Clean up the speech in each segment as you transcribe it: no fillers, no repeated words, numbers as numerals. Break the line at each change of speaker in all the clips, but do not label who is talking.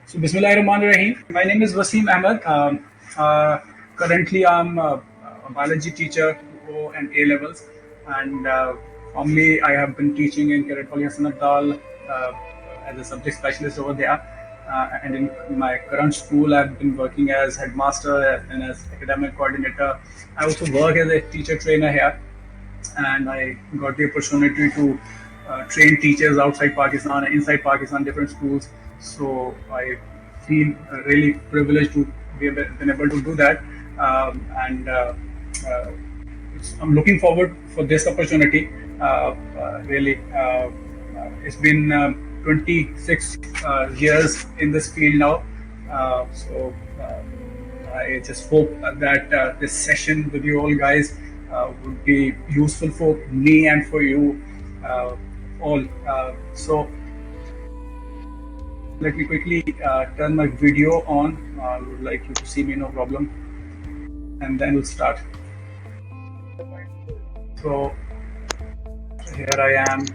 So, Bismillahirrahmanirrahim. My name is Waseem Ahmed. Currently, I'm a biology teacher and A levels, and formerly I have been teaching in Kirat Dal as a subject specialist over there. And in my current school, I've been working as headmaster and as academic coordinator. I also work as a teacher trainer here, and I got the opportunity to train teachers outside Pakistan and inside Pakistan, different schools. So I feel really privileged to be been able to do that, and uh, I'm looking forward for this opportunity. Really, it's been 26 years in this field now, so. I just hope that this session with you all guys would be useful for me and for you all. So let me quickly turn my video on. I would like you to see me, no problem. And then we'll start. So here I am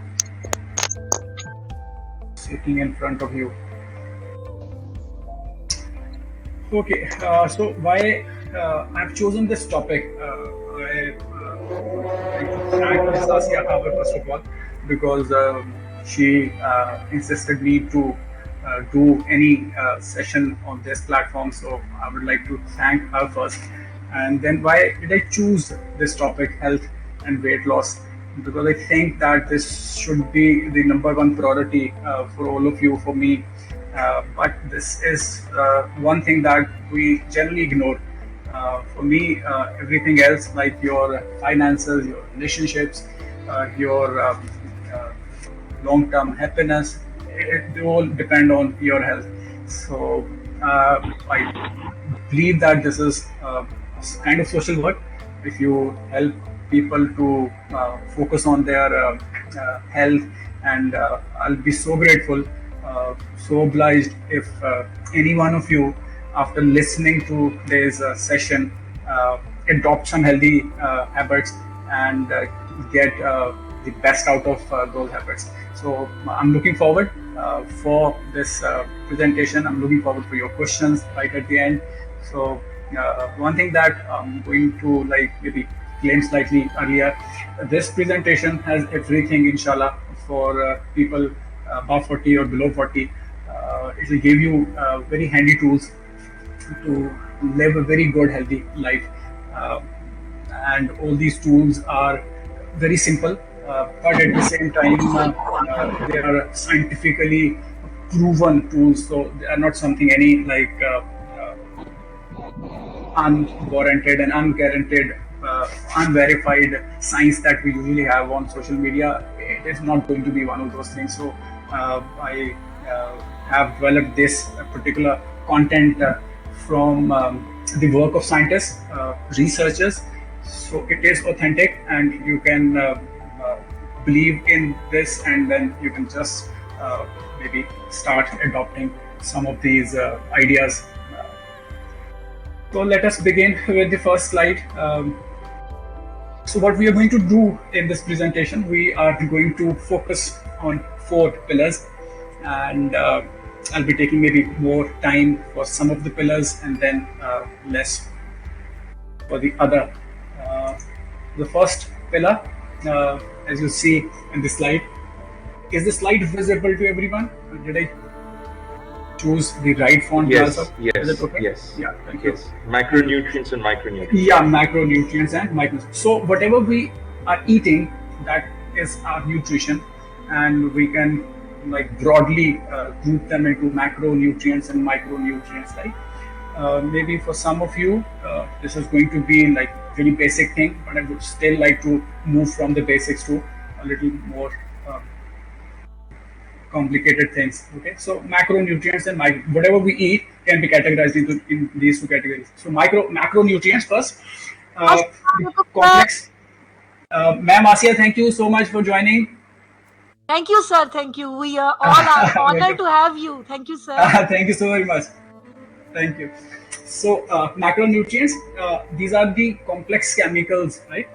sitting in front of you. Okay, so why I've chosen this topic? I like to thank Ms. Asia Khabar first of all, because she insisted me to do any session on this platform. So I would like to thank her first. And then why did I choose this topic, health and weight loss? Because I think that this should be the number one priority for all of you, for me. But this is one thing that we generally ignore. For me, everything else like your finances, your relationships, your long-term happiness, they all depend on your health. So I believe that this is kind of social work. If you help people to focus on their health, and I'll be so grateful, so obliged if any one of you, after listening to today's session, adopt some healthy habits and get the best out of those habits. So I'm looking forward for this presentation. I'm looking forward for your questions right at the end. So one thing that I'm going to maybe claim slightly earlier, this presentation has everything, inshallah, for people above 40 or below 40. It will give you very handy tools to live a very good, healthy life. And all these tools are very simple, but at the same time, they are scientifically proven tools. So they are not something any unwarranted and unguaranteed, unverified science that we usually have on social media. It is not going to be one of those things. So I have developed this particular content from the work of scientists, researchers. So it is authentic, and you can believe in this, and then you can just maybe start adopting some of these ideas. So let us begin with the first slide. So what we are going to do in this presentation, we are going to focus on 4 pillars, and I'll be taking maybe more time for some of the pillars and then less for the other. The first pillar, as you see in the slide, is the slide visible to everyone? Did I choose the right font?
Yes,
also?
yes,
Is it okay?
yes.
Yeah, thank you.
Yes, macronutrients and micronutrients.
Yeah, macronutrients and micronutrients. So whatever we are eating, that is our nutrition, and we can broadly group them into macronutrients and micronutrients. Maybe for some of you, this is going to be very basic thing, but I would still like to move from the basics to a little more complicated things. Okay, so macronutrients and whatever we eat can be categorized in these 2 categories. So macronutrients first, complex. Ma'am Asia, thank you so much for joining.
Thank you, sir. Thank you. We are all honored to have you. Thank you, sir.
Thank you so very much. Thank you. So macronutrients, these are the complex chemicals, right?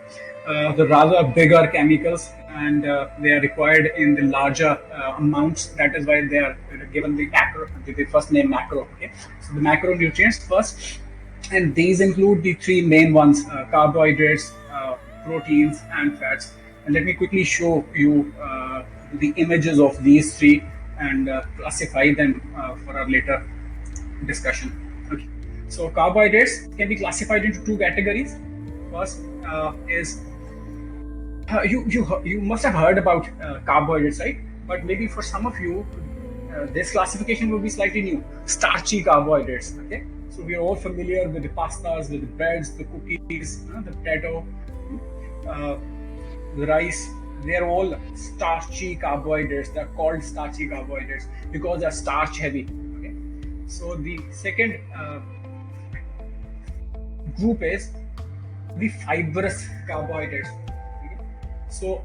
The rather bigger chemicals, and they are required in the larger amounts. That is why they are given the macro, the first name macro. Okay, so the macronutrients first, and these include the three main ones: carbohydrates, proteins, and fats. And let me quickly show you the images of these three and classify them for our later discussion. Okay. So carbohydrates can be classified into two categories. First is you must have heard about carbohydrates, right? But maybe for some of you, this classification will be slightly new. Starchy carbohydrates. Okay, so we are all familiar with the pastas, with the breads, the cookies, the potato, the rice. They are all starchy carbohydrates. They are called starchy carbohydrates because they are starch heavy. Okay, so the second group is the fibrous carbohydrates. Okay? So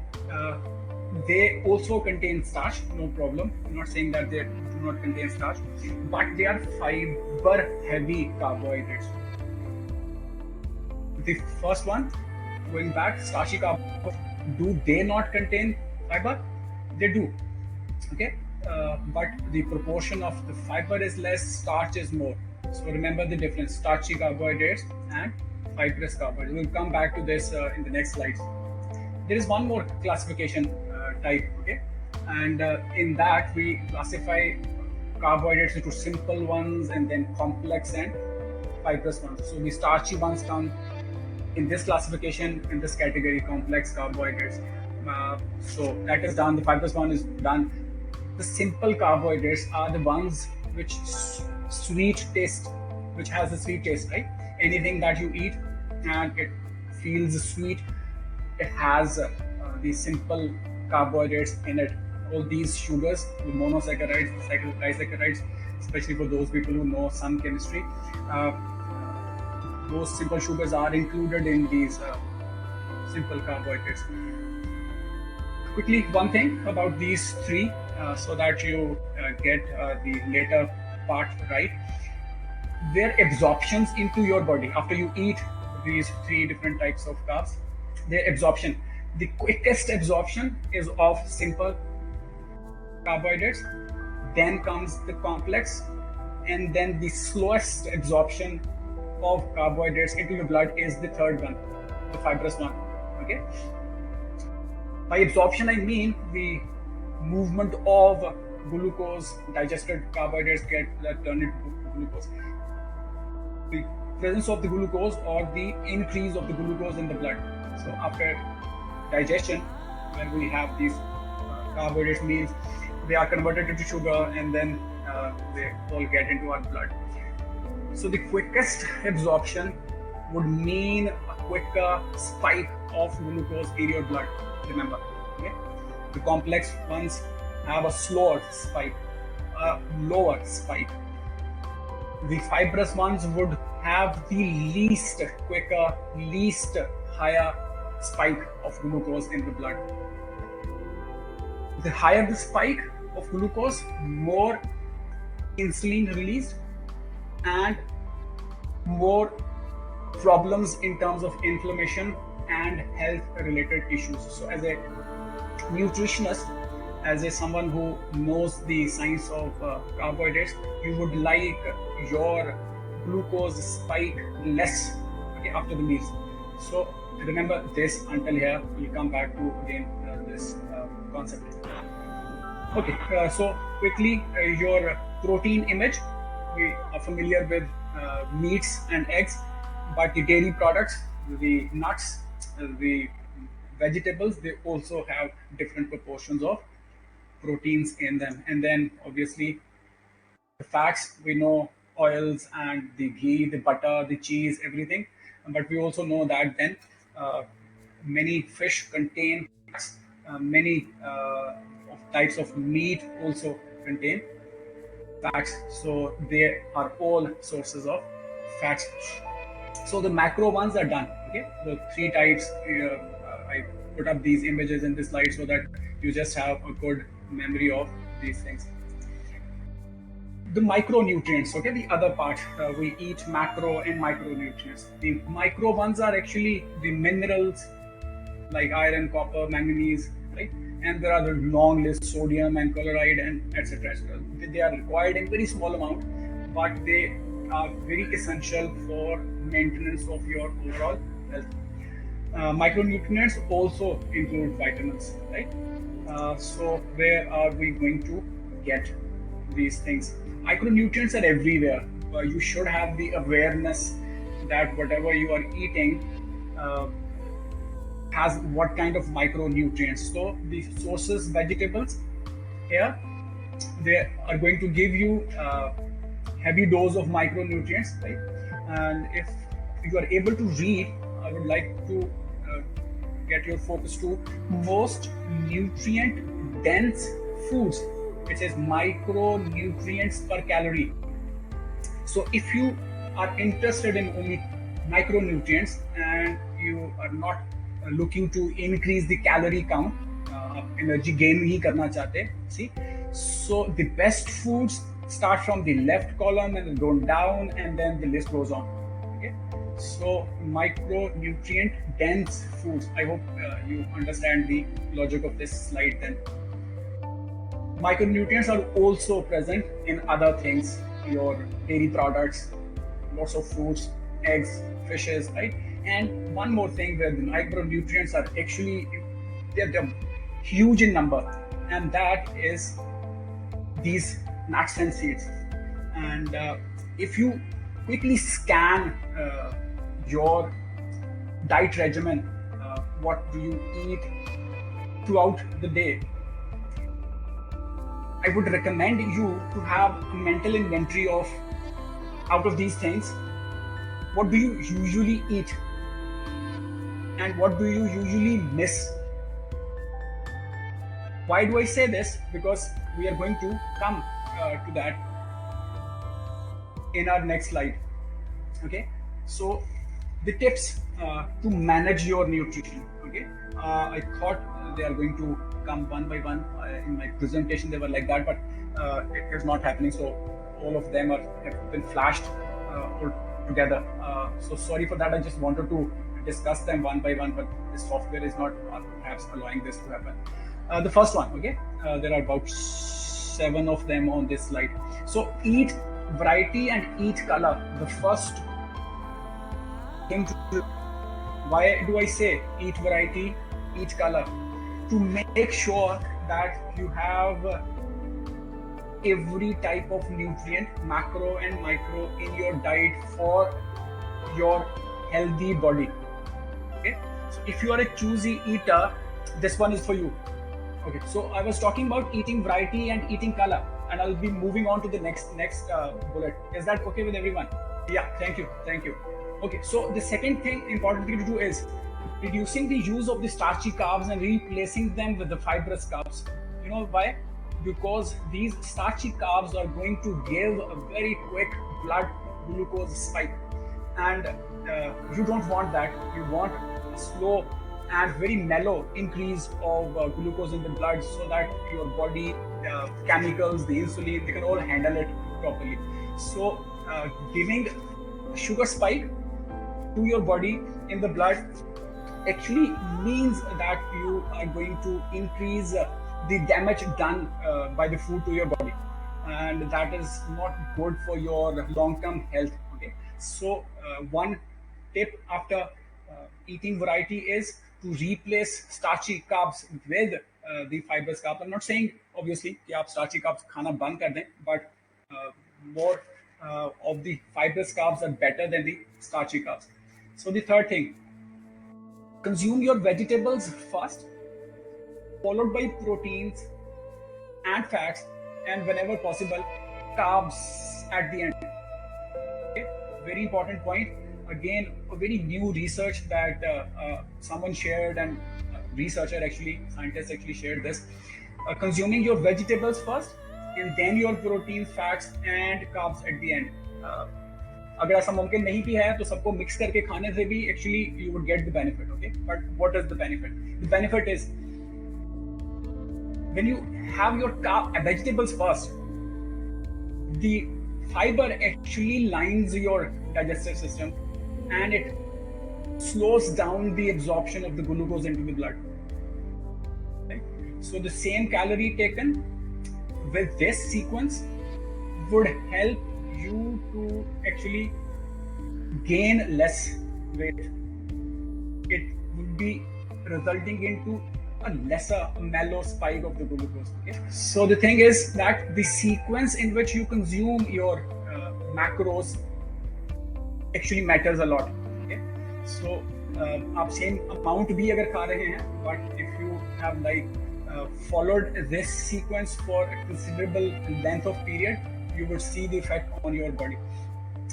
they also contain starch, no problem. I'm not saying that they do not contain starch, but they are fiber heavy carbohydrates. The first one, going back, starchy carbohydrates, do they not contain fiber? They do. Okay, but the proportion of the fiber is less, starch is more. So remember the difference: starchy carbohydrates and fibrous carbohydrates. We'll come back to this in the next slides. There is one more classification type, okay, and in that we classify carbohydrates into simple ones and then complex and fibrous ones. So the starchy ones come in this classification, in this category, complex carbohydrates. So that is done. The fibrous one is done. The simple carbohydrates are the ones which sweet taste, which has a sweet taste, right? Anything that you eat and it feels sweet, it has the simple carbohydrates in it. All these sugars, the monosaccharides, the disaccharides, especially for those people who know some chemistry, those simple sugars are included in these simple carbohydrates. Quickly, one thing about these three, so that you get the later part right. Their absorptions into your body after you eat these three different types of carbs, their absorption, the quickest absorption is of simple carbohydrates, then comes the complex, and then the slowest absorption of carbohydrates into your blood is the third one, the fibrous one. Okay, by absorption I mean the movement of glucose, digested carbohydrates get turned into glucose, the presence of the glucose or the increase of the glucose in the blood. So after digestion, when we have these carbohydrates, means they are converted into sugar and then they all get into our blood. So the quickest absorption would mean a quicker spike of glucose in your blood. Remember, okay? The complex ones have a slower spike, a lower spike. The fibrous ones would have the least quicker, least higher spike of glucose in the blood. The higher the spike of glucose, more insulin released and more problems in terms of inflammation and health related issues. So as a nutritionist, as someone who knows the science of carbohydrates, you would like your glucose spike less, okay, after the meals. So remember this until here. We'll come back to again this concept. Okay, so quickly, your protein image. We are familiar with meats and eggs, but the dairy products, the nuts, the vegetables, they also have different proportions of proteins in them. And then obviously the fats, we know oils and the ghee, the butter, the cheese, everything. But we also know that then many fish contain fats, many types of meat also contain fats. So they are all sources of fats. So the macro ones are done. Okay, the three types. I put up these images in this slide so that you just have a good memory of these things. The micronutrients, okay, the other part, we eat macro and micronutrients. The micro ones are actually the minerals like iron, copper, manganese, right? And there are the long list: sodium and chloride and etc. They are required in very small amount, but they are very essential for maintenance of your overall health. Micronutrients also include vitamins, right? So where are we going to get these things? Micronutrients are everywhere. You should have the awareness that whatever you are eating uh, has what kind of micronutrients. So the sources vegetables here, they are going to give you heavy dose of micronutrients, right? And if you are able to read, I would like to uh, get your focus to most nutrient dense foods, which is micronutrients per calorie. So if you are interested in only micronutrients and you are not looking to increase the calorie count, energy gain नहीं करना चाहते, see, so the best foods start from the left column and go down, and then the list goes on. Okay, so micronutrient dense foods. I hope you understand the logic of this slide. Then micronutrients are also present in other things, your dairy products, lots of fruits, eggs, fishes, right? And one more thing where the micronutrients are actually they're huge in number, and that is these nuts and seeds. And if you quickly scan your diet regimen, what do you eat throughout the day, I would recommend you to have a mental inventory of, out of these things, what do you usually eat and what do you usually miss. Why do I say this? Because we are going to come to that in our next slide. Okay, so the tips to manage your nutrition. Okay, I thought they are going to come one by one. In my presentation they were like that, but it is not happening, so all of them have been flashed all together. So sorry for that. I just wanted to discuss them one by one, but the software is not perhaps allowing this to happen. The first one, okay, there are about 7 of them on this slide. So eat variety and eat color. The first thing to, why do I say eat variety, eat color? To make sure that you have every type of nutrient, macro and micro, in your diet for your healthy body. Okay, so if you are a choosy eater, this one is for you. Okay, so I was talking about eating variety and eating color, and I'll be moving on to the next bullet. Is that okay with everyone? Yeah, thank you. Okay, so the second thing, important thing to do is reducing the use of the starchy carbs and replacing them with the fibrous carbs. You know why? Because these starchy carbs are going to give a very quick blood glucose spike, and you don't want that. You want a slow and very mellow increase of glucose in the blood, so that your body chemicals, the insulin, they can all handle it properly. So giving sugar spike to your body in the blood actually means that you are going to increase the damage done by the food to your body, and that is not good for your long-term health. Okay, so one tip after eating variety is to replace starchy carbs with the fibrous carbs. I'm not saying obviously कि आप starchy carbs खाना बंद कर दें, but more of the fibrous carbs are better than the starchy carbs. So the third thing, consume your vegetables first, followed by proteins and fats, and whenever possible, carbs at the end. Okay? Very important point. Again, a very new research that someone shared, and scientists actually shared this. Consuming your vegetables first, and then your proteins, fats, and carbs at the end. अगर ऐसा मुमकिन नहीं भी है तो सबको mix करके खाने से भी actually you would get the benefit. Okay, but what is the benefit? The benefit is when you have your vegetables first, the fiber actually lines your digestive system, and it slows down the absorption of the glucose into the blood. Right? So the same calorie taken with this sequence would help you to actually gain less weight. It would be resulting into a lesser, mellow spike of the glucose. Okay? So the thing is that the sequence in which you consume your macros actually matters a lot. Okay? So आप same amount भी अगर खा रहे हैं, but if you have followed this sequence for a considerable length of period, you would see the effect on your body.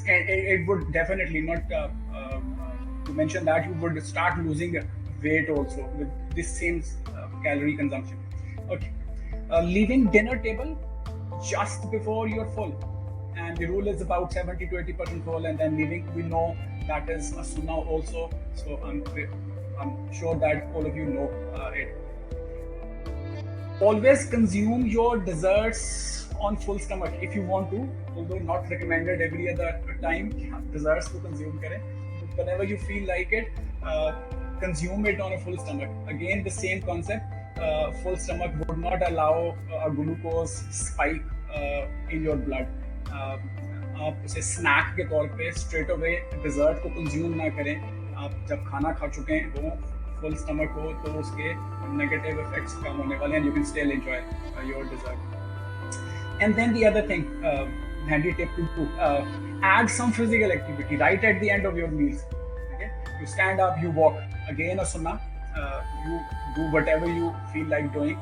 And it would definitely not to mention that you would start losing weight also with this same calorie consumption. Okay, leaving dinner table just before you're full, and the rule is about 70 to 80% full, and then leaving, we know that is a sunnah also. So I'm sure that all of you know it. Always consume your desserts on full stomach if you want to, although not recommended every other time. Desserts to consume kare. Whenever you feel like it, consume it on a full stomach. Again, the same concept. Full stomach would not allow a glucose spike in your blood. आप उसे snack के तौर पे straight away dessert को consume ना करें. आप जब खाना खा चुके हैं वो फुल स्टमक हो तो उसके नेगेटिव इफेक्ट्स कम होने वाले हैं. You can still enjoy your dessert. And then the other thing, handy tip to do, add some physical activity right at the end of your meals. Okay, you stand up, you walk. Again a sunnah. You do whatever you feel like doing,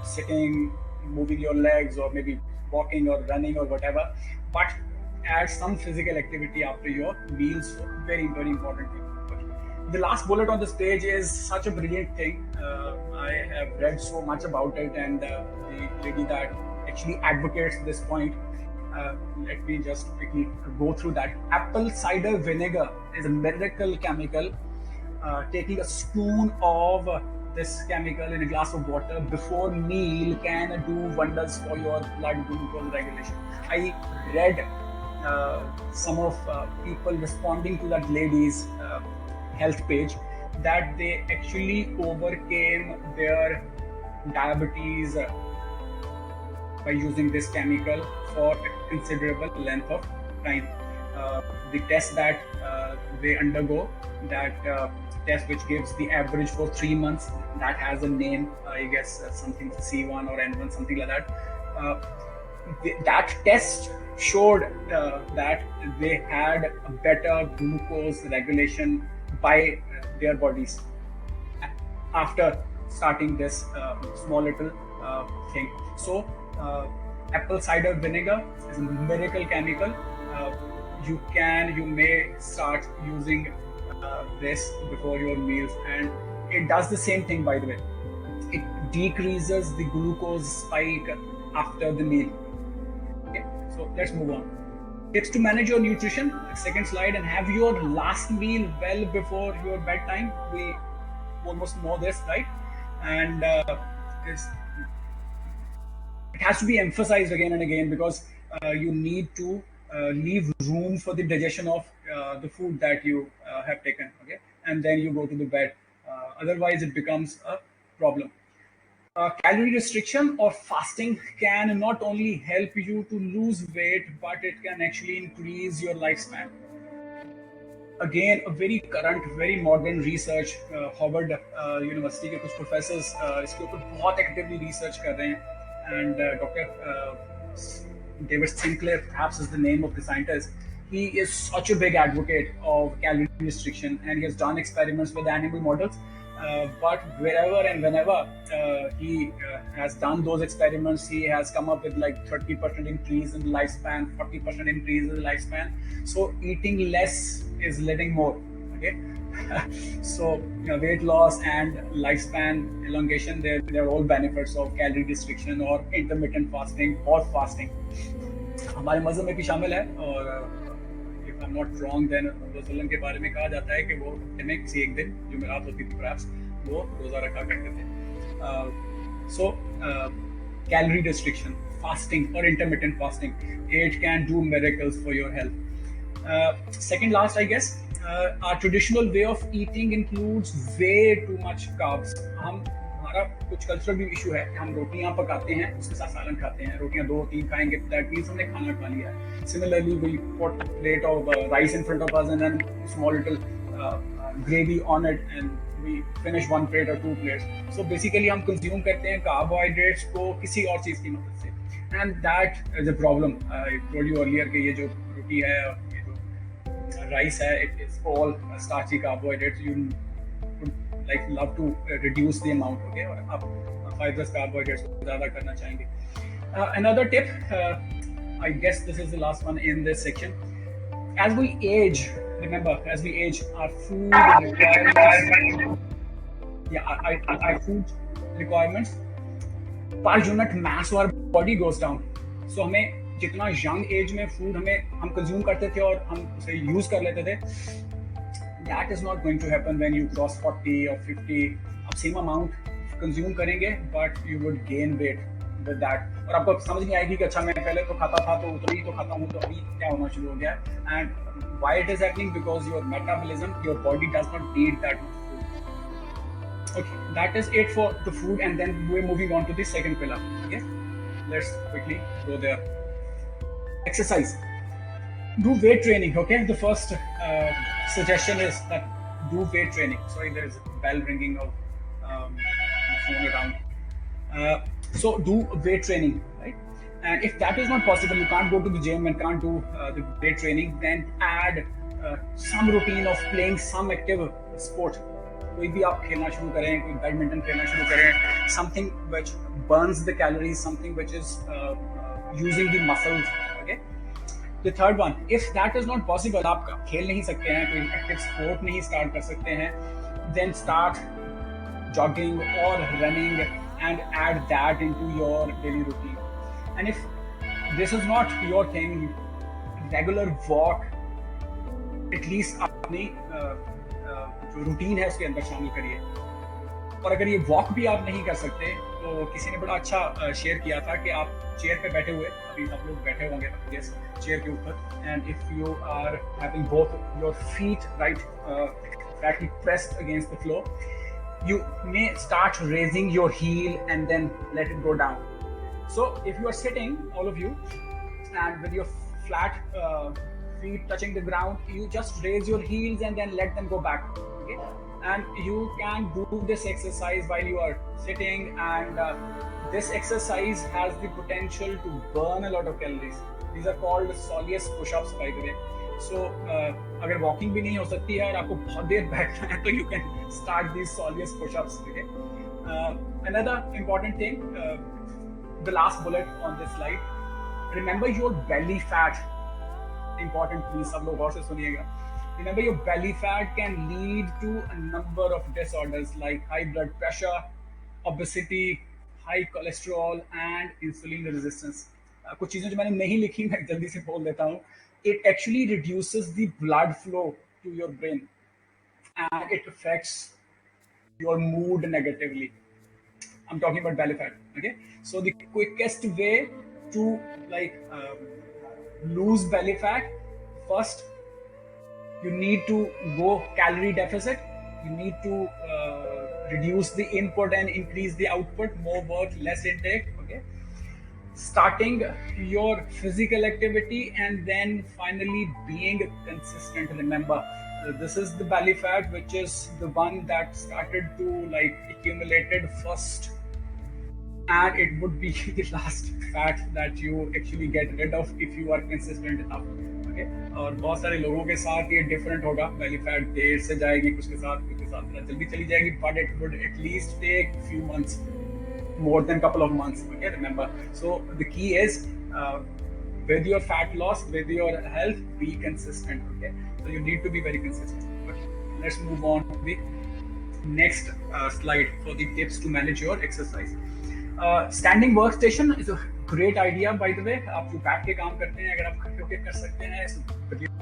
sitting, moving your legs, or maybe walking or running or whatever, but add some physical activity after your meals. Very, very important thing. Okay. The last bullet on this page is such a brilliant thing. I have read so much about it, and the lady that actually advocates this point, let me just quickly go through that. Apple cider vinegar is a miracle chemical. Taking a spoon of this chemical in a glass of water before meal can do wonders for your blood glucose regulation. I read some of people responding to that lady's health page that they actually overcame their diabetes by using this chemical for a considerable length of time. The test that they undergo, that test which gives the average for 3 months, that has a name, I guess something C1 or N1, something like that. That test showed that they had a better glucose regulation by their bodies after starting this small little thing. So apple cider vinegar is a miracle chemical. You may start using this before your meals, and it does the same thing, by the way. It decreases the glucose spike after the meal. Okay, so let's move on. Tips to manage your nutrition, second slide, and have your last meal well before your bedtime. We almost know this, right? And it has to be emphasized again and again, because you need to leave room for the digestion of the food that you have taken, okay, and then you go to the bed. Otherwise, it becomes a problem. Calorie restriction or fasting can not only help you to lose weight, but it can actually increase your lifespan. Again, a very current, very modern research. Harvard University के कुछ professors इसके ऊपर बहुत actively research कर रहे हैं, and Dr. David Sinclair, perhaps is the name of the scientist. He is such a big advocate of calorie restriction, and he has done experiments with animal models. But wherever and whenever he has done those experiments, he has come up with like 30% increase in lifespan, 40% increase in lifespan. So eating less is living more. Okay, so weight loss and lifespan elongation, they're all benefits of calorie restriction or intermittent fasting or fasting. हमारे मज़हब में भी शामिल है, और if I'm not wrong, then रसूलुल्लाह के बारे में कहा जाता है कि वो हफ्ते में किसी एक दिन जुमेरात होती थी, perhaps वो रोजा रखा करते थे. So calorie restriction, fasting or intermittent fasting, it can do miracles for your health. Second last, I guess, our traditional way of eating includes way too much carbs. हम हमारा कुछ कल्चरल भी इशू है कि हम रोटियां पकाते हैं, उसके साथ सालन खाते हैं, रोटियां 2-3 खाएंगे, दैट मीन्स हमने खाना खा लिया है. Similarly, we put a plate of rice in front of us and then small little gravy on it, and we finish one plate or two plates. So basically हम consume करते हैं carbohydrates को किसी और चीज़ की मदद से, and that is a problem. I told you earlier कि ये जो रोटी है, ये जो rice है, it is all starchy carbohydrates. You would like love to reduce the amount, okay? और आप fibrous carbohydrates को ज़्यादा करना चाहेंगे. Another tip, I guess this is the last one in this section. As we age, remember, as we age, our food requirements, our food requirements per unit mass or body goes down. So हमें जितना young age में food हम consume करते थे और हम उसे use कर लेते थे, that is not going to happen when you cross 40 or 50. आप same amount consume करेंगे, but you would gain weight with that. और आपको समझ नहीं आएगी कि अच्छा मैं पहले तो खाता था तो उतना ही तो खाता हूँ, तो अभी क्या होना शुरू हो गया. And why it is happening? Because your metabolism, your body does not need that much food. Okay, that is it for the food, and then we're moving on to the second pillar. Okay, let's quickly go there. Exercise. Do weight training. Okay, the first suggestion is that do weight training. Sorry, there is a bell ringing of the phone around. So do weight training, right? And if that is not possible, you can't go to the gym and can't do the weight training, then add some routine of playing some active sport. कोई भी आप खेलना शुरू करें, कोई badminton खेलना शुरू करें, something which burns the calories, something which is using the muscles. Okay. The third one, if that is not possible, आप खेल नहीं सकते हैं, कोई active sport नहीं start कर सकते हैं, then start jogging or running and add that into your daily routine. And if this is not your thing, regular walk, at least अपनी जो रूटीन है उसके अंदर शामिल करिए. और अगर ये वॉक भी आप नहीं कर सकते, तो किसी ने बड़ा अच्छा शेयर किया था कि आप चेयर पे बैठे हुए, अभी आप लोग बैठे होंगे yes, चेयर के ऊपर, and if you are having both your feet rightly pressed against the floor, you may start raising your heel and then let it go down. So if you are sitting, all of you, and with your flat feet touching the ground, you just raise your heels and then let them go back. Okay, and you can do this exercise while you are sitting, and this exercise has the potential to burn a lot of calories. These are called soleus push-ups, by the way. So अगर walking भी नहीं हो सकती है और आपको बहुत देर बैठना है, तो you can start these soleus push-ups. Okay. Another important thing, the last bullet on this slide. Remember your belly fat. Important, please, सब लोग और से सुनिएगा. Remember, your belly fat can lead to a number of disorders like high blood pressure, obesity, high cholesterol, and insulin resistance. कुछ चीजें जो मैंने नहीं लिखी, मैं जल्दी से बोल देता हूँ. It actually reduces the blood flow to your brain, and it affects your mood negatively. I'm talking about belly fat. Okay, so the quickest way to lose belly fat, first you need to go calorie deficit. You need to reduce the input and increase the output. More work, less intake. Okay, starting your physical activity and then finally being consistent. Remember, this is the belly fat, which is the one that started to accumulated first, and it would be the last fat that you actually get rid of if you are consistent enough. Okay, और बहुत सारे लोगों के साथ ये different होगा. belly fat देर से जाएगी, कुछ के साथ जल्दी चली जाएगी, but it would at least take few months, more than couple of months. Okay, remember. So the key is with your fat loss, with your health, be consistent. Okay, so you need to be very consistent. Okay, let's move on to the next slide for the tips to manage your exercise. Standing workstation is a great idea, by the way. आप जो बैठ के काम करते हैं, अगर आप खड़े होकर कर सकते हैं,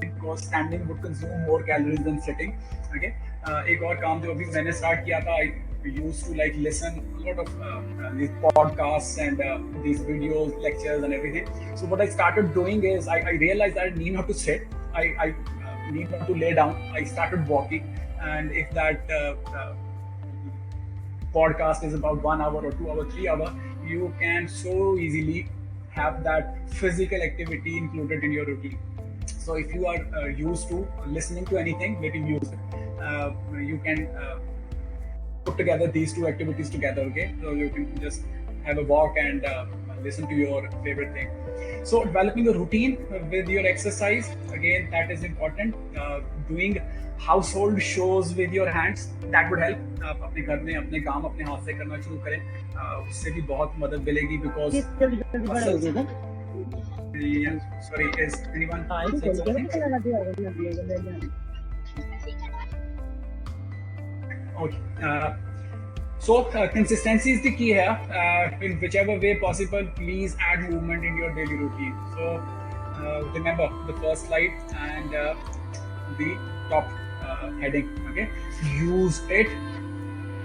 because standing would consume more calories than sitting. Okay, एक और काम जो अभी मैंने start किया था, I used to listen a lot of these podcasts and these videos, lectures and everything. So what I started doing is I realized that I need not to sit. I need not to lay down. I started walking, and if that podcast is about 1 hour or 2 hour, 3 hour, you can so easily have that physical activity included in your routine. So if you are used to listening to anything, let him use it. You can put together these two activities together, okay? So you can just have a walk and listen to your favorite thing. So developing a routine with your exercise, again, that is important. Doing household chores with your hands, that would help. आप अपने घर में अपने काम अपने हाथ से करना शुरू करें, उससे भी बहुत मदद मिलेगी because muscles. Yeah, sorry, is anyone saying something? Okay. So consistency is the key here. In whichever way possible, please add movement in your daily routine. So remember the first slide and the top heading. Okay, use it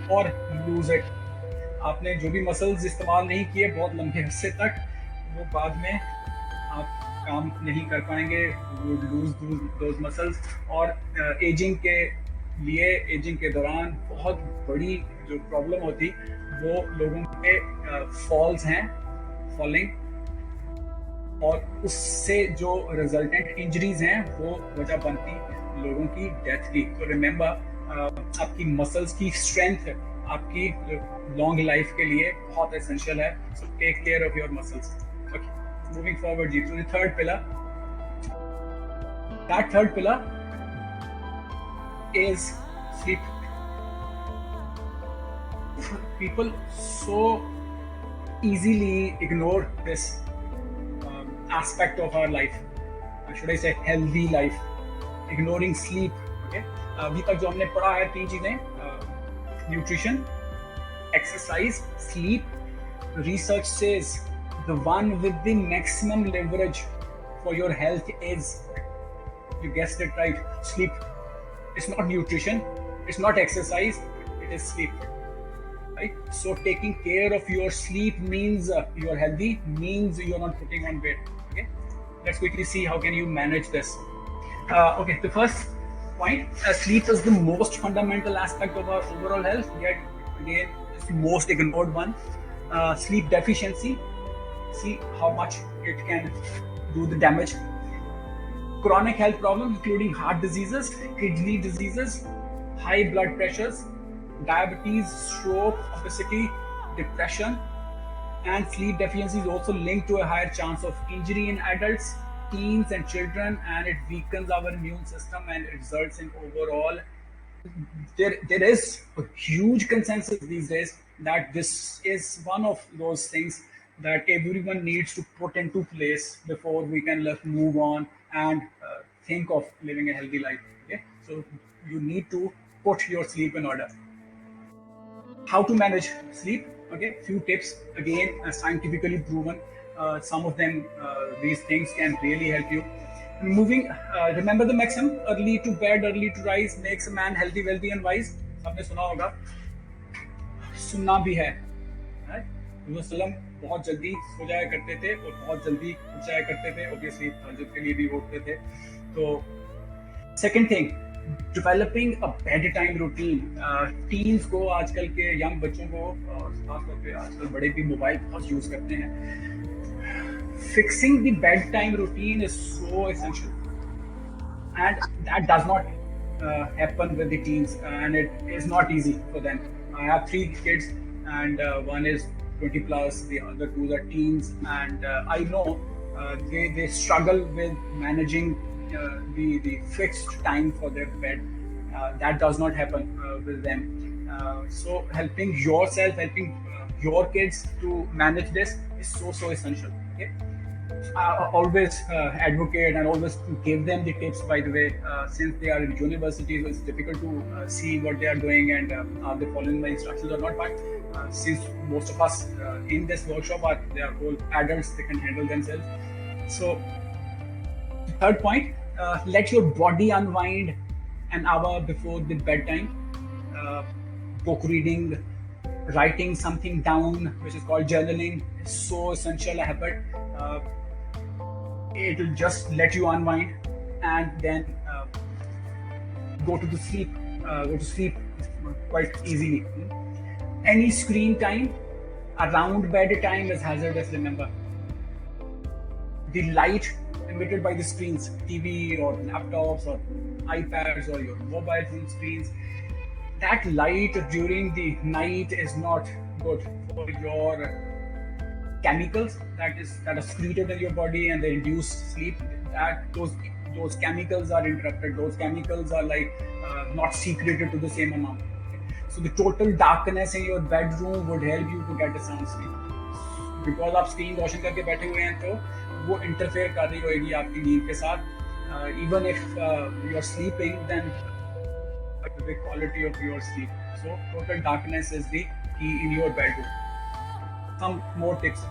or lose it. आपने जो भी muscles इस्तेमाल नहीं किए बहुत लंबे अरसे तक, वो बाद में आप काम नहीं कर पाएंगे. You would lose those muscles. और एजिंग के लिए एजिंग के दौरान बहुत बड़ी जो प्रॉब्लम होती वो लोगों के फॉल्स हैं, फॉलिंग, और उससे जो रिजल्टेंट इंजरीज हैं वो वजह बनती लोगों की डेथ की. तो रिमेंबर, आपकी मसल्स की स्ट्रेंथ आपकी लॉन्ग लाइफ के लिए बहुत एसेंशियल है. So take care of your muscles. Okay, moving forward जी to the third pillar. That third pillar is sleep. People so easily ignore this aspect of our life. Should I say healthy life? Ignoring sleep. Okay. अभी तक जो हमने पढ़ा है 3 चीजें: nutrition, exercise, sleep. Research says the one with the maximum leverage for your health is, you guessed it right, sleep. It's not nutrition, it's not exercise, it is sleep, right? So taking care of your sleep means you're healthy, means you're not putting on weight. Okay, let's quickly see how can you manage this. Okay, the first point, sleep is the most fundamental aspect of our overall health, yet again it's the most ignored one. Sleep deficiency, see how much it can do the damage. Chronic health problems including heart diseases, kidney diseases, high blood pressures, diabetes, stroke, obesity, depression, and sleep deficiency is also linked to a higher chance of injury in adults, teens and children, and it weakens our immune system and it results in overall. There is a huge consensus these days that this is one of those things that everyone needs to put into place before we can move on and think of living a healthy life. Okay, so you need to put your sleep in order. How to manage sleep? Okay, few tips, again scientifically proven. Some of them, these things can really help you. Remember the maxim: early to bed, early to rise makes a man healthy, wealthy and wise. आपने सुना होगा, सुनना भी है. वसल्लम बहुत जल्दी सो जाया करते थे और बहुत जल्दी उठ जाया करते थे, ऑब्वियसली तहज्जुद के लिए भी उठते थे. तो सेकंड थिंग, डेवलपिंग अ बेड टाइम रूटीन. टीन्स को, आजकल के यंग बच्चों को, और खासतौर पे आजकल बड़े भी मोबाइल बहुत यूज करते हैं. Fixing the bed time routine is so essential and that does not happen with the teens, and it is not easy for them. I have 3 kids and one is 20 plus, the other 2 are teens, and I know they struggle with managing the fixed time for their bed. That does not happen with them. So helping yourself, helping your kids to manage this is so essential. Okay, I always advocate and always give them the tips, by the way, since they are in university, so it's difficult to see what they are doing and are they following my instructions or not. But since most of us in this workshop they are all adults, they can handle themselves. So third point, let your body unwind an hour before the bedtime. Book reading, writing something down, which is called journaling, is so essential a habit. It will just let you unwind and then go to sleep quite easily. Any screen time around bedtime is hazardous, remember. The light emitted by the screens, TV or laptops or iPads or your mobile phone screens, that light during the night is not good for your chemicals that are secreted in your body and they induce sleep. That those chemicals are interrupted. Those chemicals are like not secreted to the same amount. So the total darkness in your bedroom would help you to get a sound sleep. Because आप screen रोशन करके बैठे हुए हैं तो वो interfere कर रही होगी आपकी नींद के साथ. Even if you are sleeping, then the quality of your sleep. So total darkness is the key in your bedroom. Some more tips.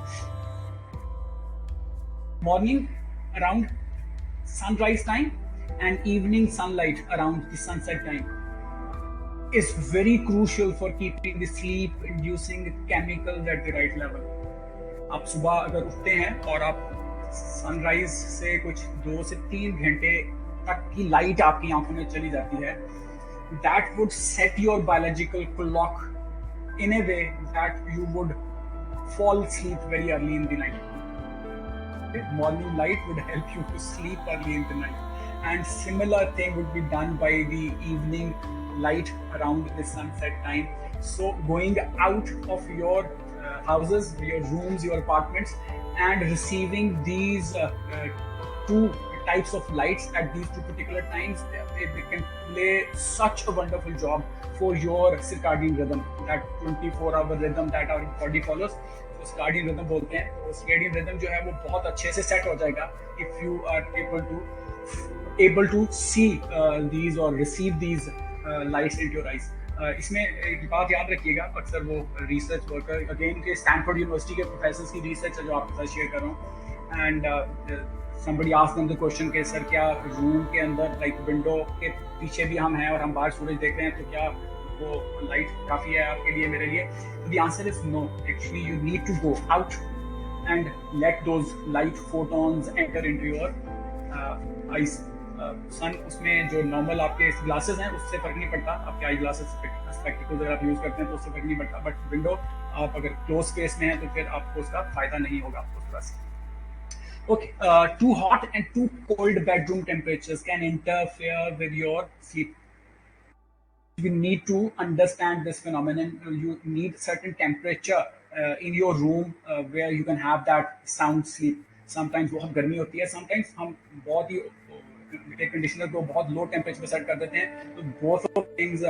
Morning around sunrise time and evening sunlight around the sunset time is very crucial for keeping the sleep inducing chemicals at the right level. आप सुबह अगर उठते हैं और आप sunrise से कुछ 2 से 3 घंटे तक की लाइट आपकी आंखों में चली जाती है, that would set your biological clock in a way that you would fall asleep very early in the night. Okay? Morning light would help you to sleep early in the night, and similar thing would be done by the evening light around the sunset time. So going out of your houses, your rooms, your apartments, and receiving these two types of lights at these two particular times, they can play such a wonderful job for your circadian rhythm, that 24-hour rhythm that our body follows. So circadian rhythm बोलते हैं. तो circadian rhythm जो है वो बहुत अच्छे से set हो जाएगा if you are able to see these or receive these lights into your eyes. इसमें एक बात याद रखिएगा, अक्सर वो रिसर्च वर्कर अगेन के स्टैनफोर्ड यूनिवर्सिटी के प्रोफेसर्स की रिसर्च है जो आपके साथ शेयर कर रहा हूँ. And somebody asked them the question कि सर क्या रूम के अंदर लाइक विंडो के पीछे भी हम हैं और हम बाहर सूरज देख रहे हैं तो क्या वो लाइट काफ़ी है आपके लिए, मेरे लिए? तो the answer is no. Actually you need to go out and let those light photons enter into your eyes. सन उसमें जो नॉर्मल आपके ग्लासेस हैं उससे फर्क नहीं पड़ता, आपके आई ग्लासेस स्पेक्टिकल्स अगर आप यूज़ करते हैं तो उससे फर्क नहीं पड़ता, बट विंडो आप अगर क्लोज स्पेस में हैं तो फिर आपको उसका फ़ायदा नहीं होगा आपको थोड़ा सा. Okay, too hot and too cold bedroom temperatures can interfere with your sleep. You need to understand this phenomenon. You need certain temperature in your room where you can have that sound sleep. Sometimes बहुत गर्मी होती है, sometimes हम बहुत ही air conditioner को बहुत low temperature पे set कर देते हैं, तो both of things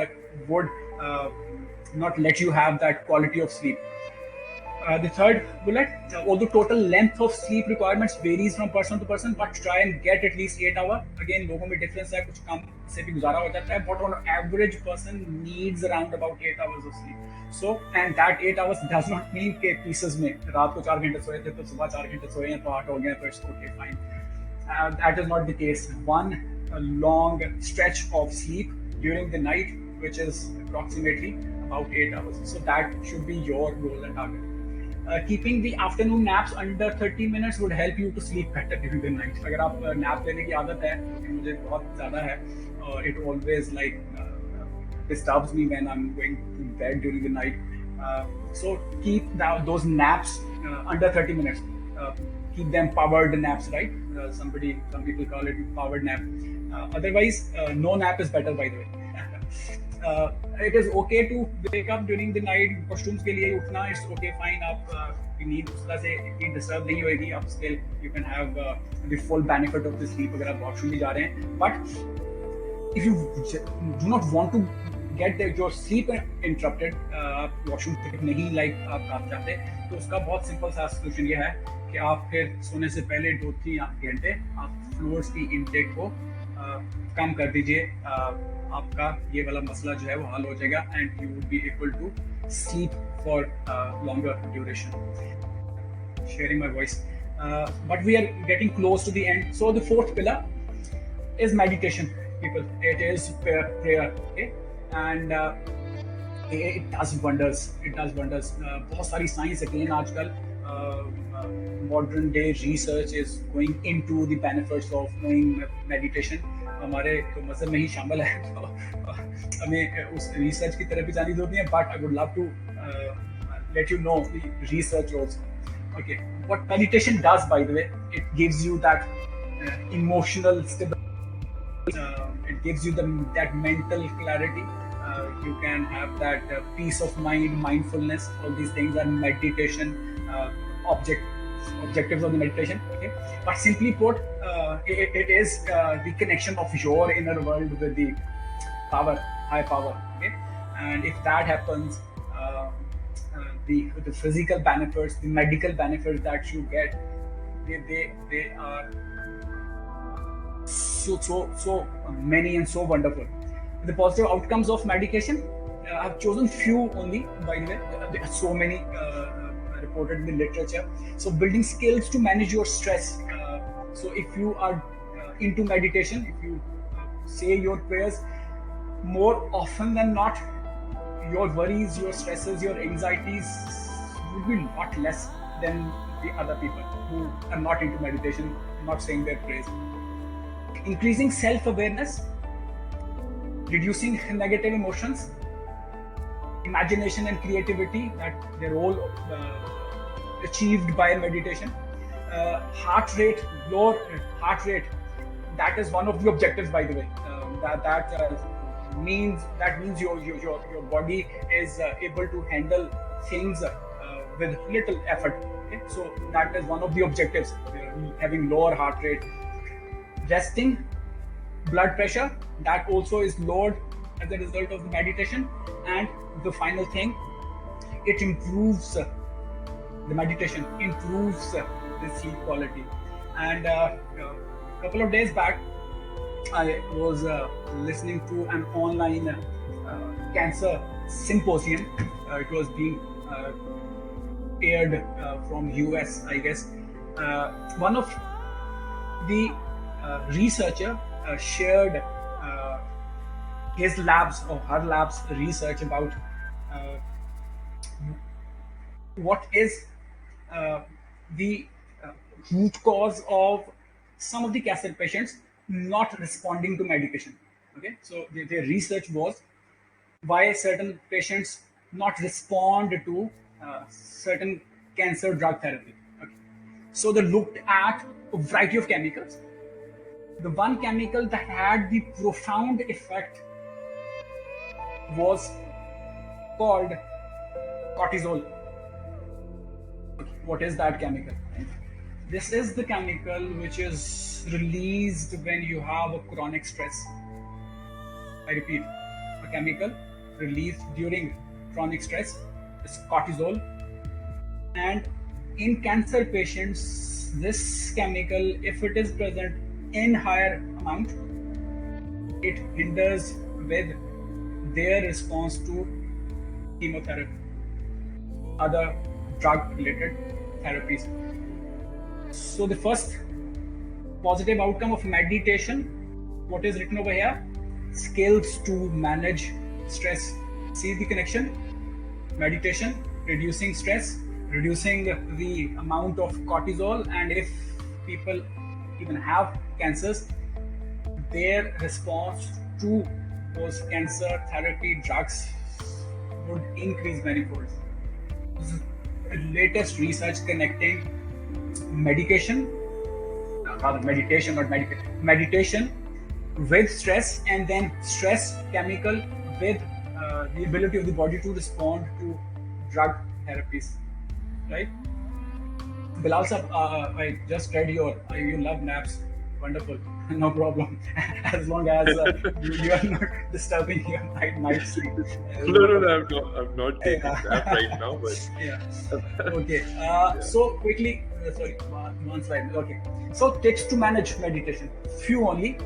would not let you have that quality of sleep. The third bullet, although total length of sleep requirements varies from person to person, but try and get at least 8 hours. Again, लोगों में difference है, कुछ कम से भी गुजारा हो जाता है, but on average person needs around about 8 hours of sleep. So, and that 8 hours does not mean कि pieces में रात को 4 घंटे सोए थे तो सुबह 4 घंटे सोए हैं तो 8 हो गए तो it's okay, fine. That is not the case. One long stretch of sleep during the night, which is approximately about 8 hours. So that should be your goal and target. Keeping the afternoon naps under 30 minutes would help you to sleep better during the night. अगर आप nap लेने की आदत है, क्योंकि मुझे बहुत ज़्यादा है, it always like disturbs me when I'm going to bed during the night. So keep those naps under 30 minutes. Keep them powered naps, right? Some people call it powered nap. Otherwise, no nap is better, by the way. It is okay to wake up during the night, washrooms के लिए उठना, it's okay, fine. आप नींद उस तरह से इतनी disturb नहीं होएगी, आप still you can have the full benefit of the sleep अगर आप वॉशरूम भी जा रहे हैं. But if you do not want to get your sleep interrupted, आप वॉशरूम ट्रिप नहीं लाइक आप चाहते, तो उसका बहुत सिंपल सा सोल्यूशन ये है कि आप फिर सोने से पहले 2-3 घंटे आप फ्लोर्स की इनटेक को कम कर दीजिए. आपका ये वाला मसला जो है वो हल हो जाएगा and you would be able to sleep for longer duration. Sharing my voice, but we are getting close to the end. So the fourth pillar is meditation. People, it is prayer, okay? And it does wonders. बहुत सारी science again आजकल modern day research is going into the benefits of knowing meditation. हमारे तो मज़हब में ही शामिल है, तो हमें उस रिसर्च की तरफ भी जाने की जरूरत नहीं है, but I would love to let you know the research also. Okay, what meditation does, by the way, it gives you that emotional stability. It gives you that mental clarity. You can have that peace of mind, mindfulness. All these things are meditation objectives of the meditation. Okay, but simply put, it is the connection of your inner world with the power, high power. Okay, and if that happens, the physical benefits, the medical benefits that you get, they are so many and so wonderful. The positive outcomes of medication, I've chosen few only, by the way. There are so many reported in the literature. So building skills to manage your stress. So if you are into meditation, if you say your prayers more often than not, your worries, your stresses, your anxieties will be a lot less than the other people who are not into meditation, not saying their prayers. Increasing self-awareness, reducing negative emotions, imagination and creativity, that they're all achieved by meditation. Heart rate, lower heart rate, that is one of the objectives, by the way. Means your body is able to handle things with little effort. Okay? So that is one of the objectives, having lower heart rate. Resting blood pressure, that also is lowered as a result of the meditation. And the final thing, it improves, the meditation improves the sleep quality. And a couple of days back, I was listening to an online cancer symposium. It was being aired from US, I guess. One of the researcher shared his labs or her labs research about what is the root cause of some of the cancer patients not responding to medication. Okay, so their research was why certain patients not respond to certain cancer drug therapy. Okay. So they looked at a variety of chemicals. The one chemical that had the profound effect was called cortisol. Okay. What is that chemical? This is the chemical which is released when you have a chronic stress. I repeat, a chemical released during chronic stress is cortisol. And in cancer patients, this chemical, if it is present in higher amount, it hinders with their response to chemotherapy, other drug-related therapies. So the first positive outcome of meditation, what is written over here? Skills to manage stress. See the connection? Meditation, reducing stress, reducing the amount of cortisol, and if people even have cancers, their response to those cancer therapy drugs would increase manifold. This is the latest research connecting meditation with stress, and then stress chemical with the ability of the body to respond to drug therapies, right? Bilal sir, I just read you love naps. Wonderful, no problem. As long as you are not disturbing your night sleep.
No, I'm not taking nap right now, but
yeah. Okay. So quickly, sorry, one slide. Okay. So tips to manage meditation. Few only.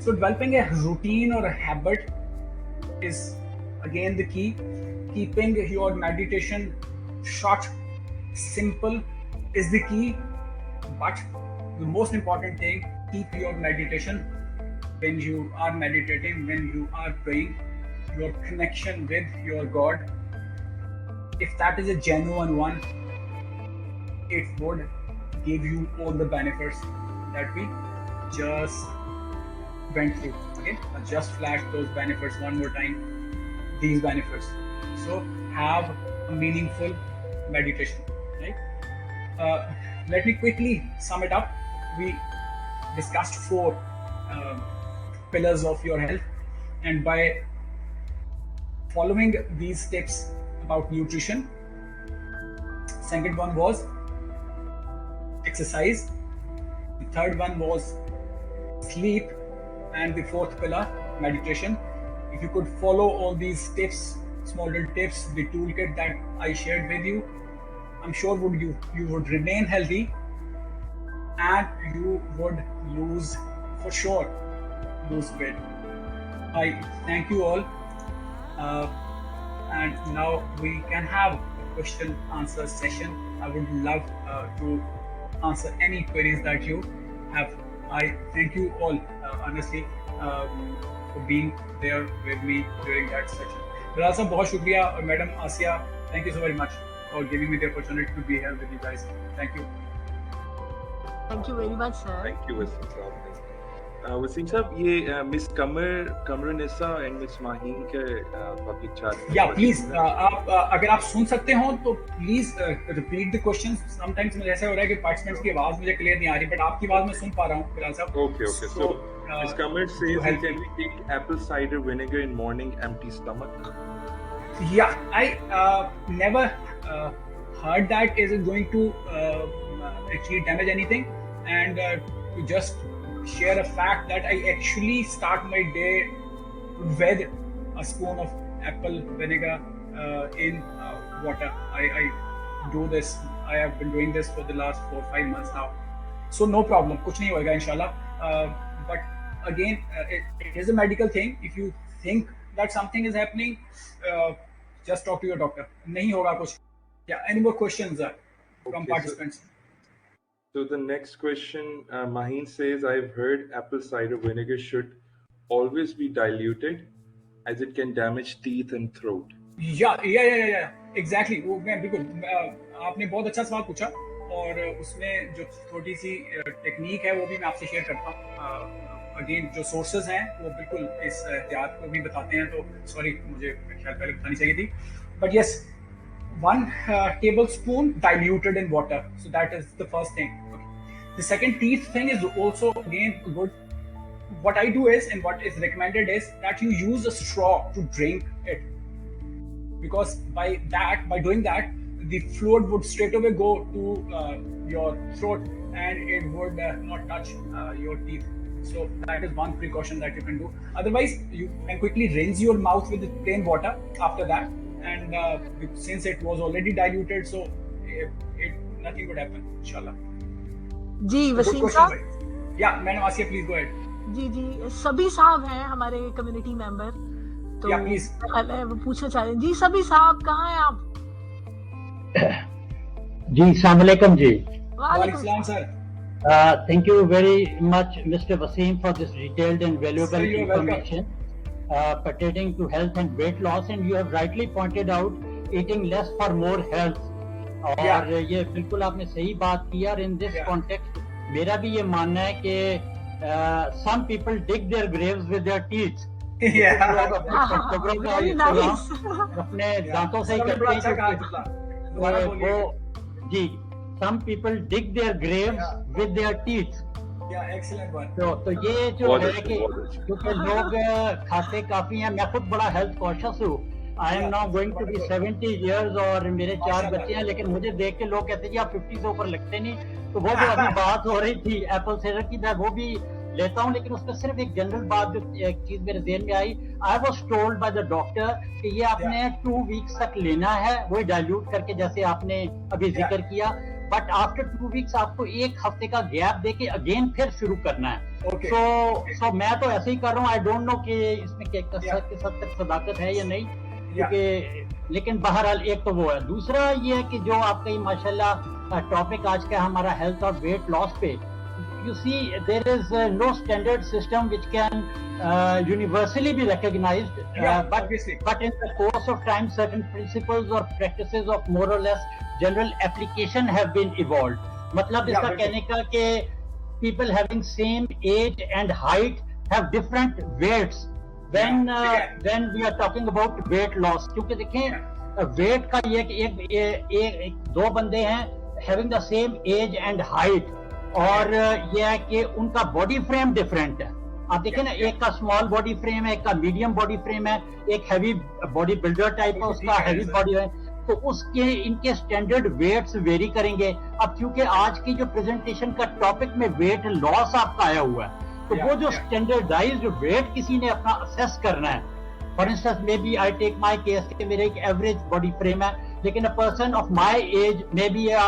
So developing a routine or a habit is again the key. Keeping your meditation short, simple is the key. But the most important thing, keep your meditation, when you are meditating, when you are praying, your connection with your God, if that is a genuine one, it would give you all the benefits that we just went through. Okay, I'll just flash those benefits one more time. These benefits. So have a meaningful meditation, right? Let me quickly sum it up. We discussed 4 pillars of your health, and by following these tips about nutrition, second one was exercise, the third one was sleep, and the fourth pillar, meditation. If you could follow all these tips, small little tips, the toolkit that I shared with you, I'm sure you would remain healthy, and you would lose, for sure, lose weight. I thank you all, and now we can have a question answer session. I would love to answer any queries that you have. I thank you all, honestly, for being there with me during that session. Bilal sir, बहुत शुक्रिया, और madam Asiya, thank you so very much for giving me the opportunity to be here with you guys. Thank you.
Thank you very much, sir.
Thank you, Waseem साहब. वसीम साहब, ये miss कमरुनिसा and miss Maheen के public chart.
या please, आप अगर आप सुन सकते हो तो please repeat the questions. Sometimes मुझे ऐसा हो रहा है कि पार्टिसिपेंट्स की आवाज मुझे क्लियर नहीं आ रही, बट आपकी आवाज मैं सुन पा रहा हूं बिलाल साहब.
Okay. So Miss Kamar says, can we take apple cider vinegar in morning empty stomach?
Yeah, I never heard that is it going to actually damage anything, and to just share a fact that I actually start my day with a spoon of apple vinegar in water. I do this. I have been doing this for the last 4-5 months now, so no problem. कुछ नहीं होगा इंशाल्लाह. But again, it is a medical thing. If you think that something is happening, just talk to your doctor. नहीं होगा कुछ. Yeah. Any more questions from participants?
So the next question, Maheen says, I've heard apple cider vinegar should always be diluted as it can damage teeth and throat.
Yeah. Exactly. वो मैं बिल्कुल, आपने बहुत अच्छा सवाल पूछा, और उसमें जो छोटी सी टेक्निक है वो भी मैं आपसे शेयर करता हूँ. अगेन जो सोर्सेज हैं वो बिल्कुल इस एहतियात को भी बताते हैं, तो सॉरी, मुझे ख्याल पहले बतानी चाहिए थी, but yes, 1 tablespoon diluted in water. So that is the first thing. Okay. The second teeth thing is also again good. What I do is, and what is recommended is that you use a straw to drink it, because by doing that, the fluid would straight away go to your throat, and it would not touch your teeth. So that is one precaution that you can do. Otherwise, you can quickly rinse your mouth with plain water after that. And since it was already diluted, so nothing would happen, inshallah.
जी वसीम साहब.
Yeah, madam Asiya, please go ahead.
जी सभी साहब हैं हमारे community member, तो
Yeah, please.
वो पूछना चाह रहे हैं. जी सभी साहब, कहाँ हैं आप?
जी अस्सलाम वालेकुम जी.
वालेकुम सलाम sir.
Thank you very much, Mr. Waseem, for this detailed and valuable
Sir, you're
information pertaining to health and weight loss. And you have rightly pointed out eating less for more health. और ये बिल्कुल आपने सही बात की. और in this context, मेरा भी ये मानना है कि some people dig their graves with their teeth. अपने दांतों से ही करते हैं. जी, some people dig their graves with their teeth. तो ये जो है कि क्योंकि लोग खाते काफी हैं. मैं खुद बड़ा हेल्थ कॉन्शियस हूँ. I am now going to be 70 years और मेरे 4 बच्चे हैं, लेकिन मुझे देख के लोग कहते हैं जी आप 50 से ऊपर लगते नहीं. तो वो जो अभी बात हो रही थी एप्पल साइडर की, मैं वो भी लेता हूँ, लेकिन उसमें सिर्फ एक जनरल बात जो एक चीज मेरे ज़हन में आई. I was told by the doctor कि ये आपने 2 weeks तक लेना है, वही डाइल्यूट करके जैसे आपने अभी जिक्र किया. बट आफ्टर 2 weeks आपको 1 हफ्ते का गैप देके अगेन फिर शुरू करना है. सो मैं तो ऐसे ही कर रहा हूँ. आई डोंट नो कि इसमें किस हद तक सदाकत है या नहीं, क्योंकि लेकिन बहरहाल एक तो वो है. दूसरा ये है कि जो आपका ये माशाल्लाह टॉपिक आज का हमारा हेल्थ और वेट लॉस पे, you see there is no standard system which can universally be recognized, but in the course of time certain principles or practices of more or less general application have been evolved. मतलब इसका कहने का कि people having same age and height have different weights when we are talking about weight loss. क्योंकि देखें weight का ये एक दो बंदे हैं having the same age and height, और ये है कि उनका body frame different है. आप देखें ना, एक का स्मॉल बॉडी फ्रेम है, एक का मीडियम बॉडी फ्रेम है, एक हैवी बॉडी बिल्डर टाइप है, उसका हैवी बॉडी है, तो उसके इनके स्टैंडर्ड वेट्स वेरी करेंगे. अब क्योंकि आज की जो प्रेजेंटेशन का टॉपिक में वेट लॉस आपका आया हुआ है, तो वो जो स्टैंडर्डाइज्ड वेट किसी ने अपना असेस करना है, for instance may be I take my case कि मेरे एक एवरेज बॉडी फ्रेम है, लेकिन a person of my age may be a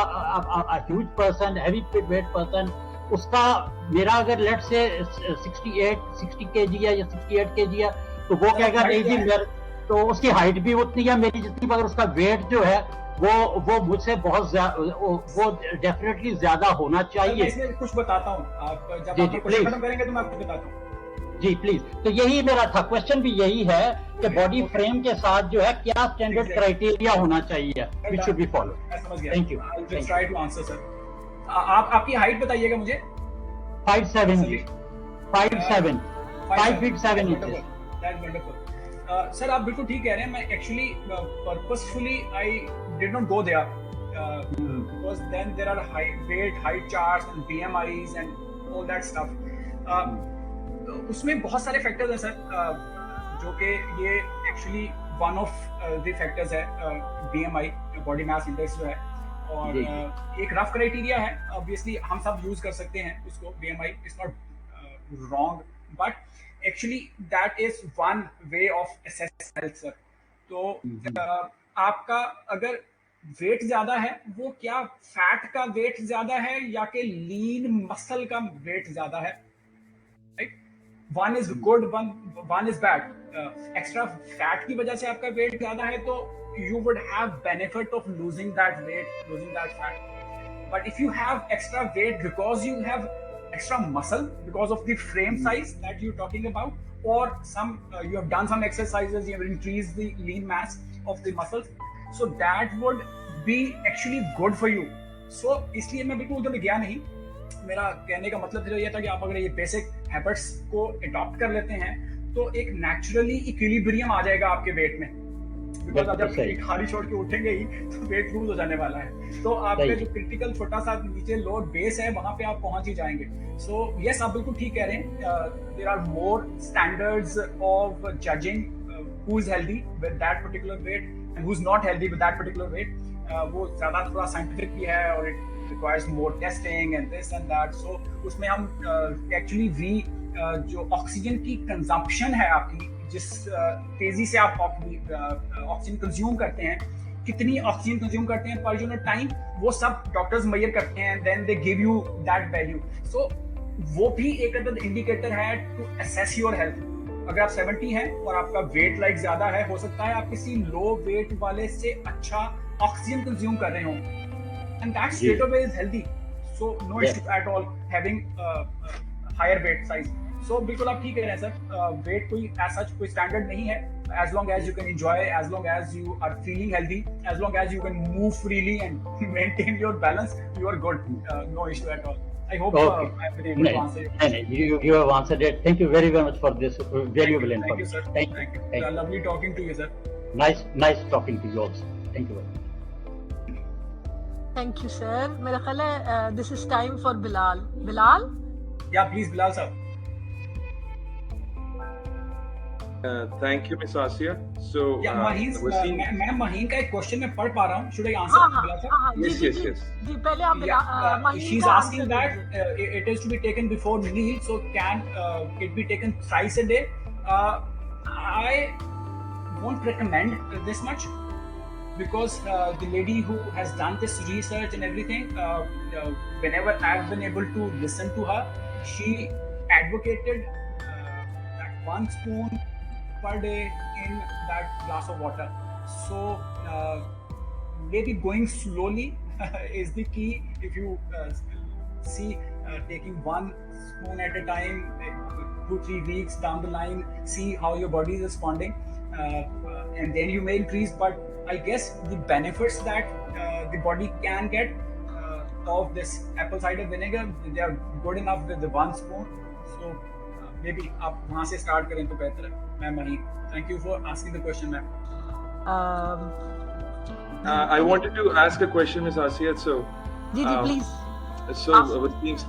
huge person, heavy weight person, उसका मेरा अगर लेट से 60 केजी है या 68 केजी है, तो वो कहेगा नहीं जी मेरे, तो उसकी हाइट भी उतनी है मेरी जितनी, मगर उसका वेट जो है वो मुझसे बहुत वो डेफिनेटली ज्यादा होना चाहिए.
इसमें कुछ बताता हूँ, आप जब आप क्वेश्चन खत्म करेंगे तो मैं आपको बताता हूँ.
जी प्लीज. तो यही मेरा था क्वेश्चन, भी यही है कि बॉडी फ्रेम के साथ जो है क्या स्टैंडर्ड क्राइटेरिया होना चाहिए which should be follow. Thank you.
I will try to answer sir. आप आपकी हाइट बताइएगा मुझे.
5'7" 5 feet 7 inches.
That's wonderful. Sir आप बिल्कुल ठीक कह रहे हैं. मैं actually purposefully I did not go there because then there are height charts and BMIs and all that stuff. उसमें बहुत सारे फैक्टर्स हैं सर, जो कि ये actually one of the factors है BMI, बॉडी मास इंडेक्स जो है, और एक रफ क्राइटेरिया है. ऑब्वियसली हम सब यूज कर सकते हैं उसको. BMI is not wrong, but actually that is one way of assess health sir. तो आपका अगर वेट ज्यादा है, वो क्या फैट का वेट ज्यादा है या कि लीन मसल का वेट ज्यादा है? Right, one is good, one is bad. Extra fat की वजह से आपका वेट ज्यादा है, तो you would have benefit of losing that weight, losing that fat. But if you have extra weight because you have extra muscle, because of the frame size that you're talking about, or you have done some exercises, you have increased the lean mass of the muscles, so that would be actually good for you. So इसलिए मैं बिल्कुल उधर गया नहीं. मेरा कहने का मतलब ये था कि आप अगर ये बेसिक हैबिट्स को अडॉप्ट कर लेते हैं, तो एक नेचुरली इक्विलिब्रियम आ जाएगा आपके वेट में. बिकॉज आप जब खाली छोड़ के उठेंगे ही तो वेट लूज हो जाने वाला है. तो आपके जो क्रिटिकल छोटा सा नीचे लोअर बेस है, वहां पे आप पहुंच ही जाएंगे. सो यस, आप बिल्कुल ठीक कह रहे हैं. There are more standards of judging who is healthy with that particular weight and who is not healthy with that particular weight. वो ज्यादा थोड़ा साइंटिफिक भी है, और it requires more testing and this and that. So उसमें हम actually जो oxygen की कंजम्पशन है आपकी, जिस तेजी से आप ऑक्सीजन कंज्यूम करते हैं, कितनी ऑक्सीजन कंज्यूम करते हैं पर यूनिट टाइम, वो सब डॉक्टर्स मेजर करते हैं, then they give you that value. So वो भी एक अदर इंडिकेटर है टू असेस योर हेल्थ. अगर आप 70 हैं और आपका वेट लाइक ज्यादा है, हो सकता है आप किसी लो वेट वाले से अच्छा ऑक्सीजन कंज्यूम कर रहे हो, and that straight away is healthy. So no issue at all having higher weight size. So बिल्कुल आप ठीक कह रहे हैं सर. वेट कोई एज सच कोई स्टैंडर्ड नहीं है. as long as you can enjoy, as long as you are feeling healthy, as long as you can move freely and maintain your balance, you are good. No issue at all. I hope I've been able to answer your question.
You have answered it. Thank you very much for this valuable information.
Thank you, sir. Thank you. Lovely talking to you, sir.
Nice talking to you also. Thank you very much.
Thank you, sir. मेरा ख्याल है this is time for Bilal. Bilal?
Yeah, please, Bilal sir.
Thank you, Miss Asia. So,
मैं महीन का एक question में पढ़ पा रहा हूँ. Should I answer?
Bilal sir? Yes. जी पहले आप
she's asking that it is to be taken before meal, so can it be taken thrice a day? I won't recommend this much, because the lady who has done this research and everything, whenever I've been able to listen to her, she advocated that 1 spoon per day in that glass of water. So maybe going slowly is the key. If you see taking 1 spoon at a time, 2-3 weeks down the line, see how your body is responding, and then you may increase. But I guess the benefits that the body can get of this apple cider vinegar. They are good enough with the 1 spoon. So maybe आप वहाँ से start करें तो बेहतर है. Ma'am Mahi, thank you for asking the question, ma'am.
I wanted to ask a question, Ms. Asiat. So,
please.
So,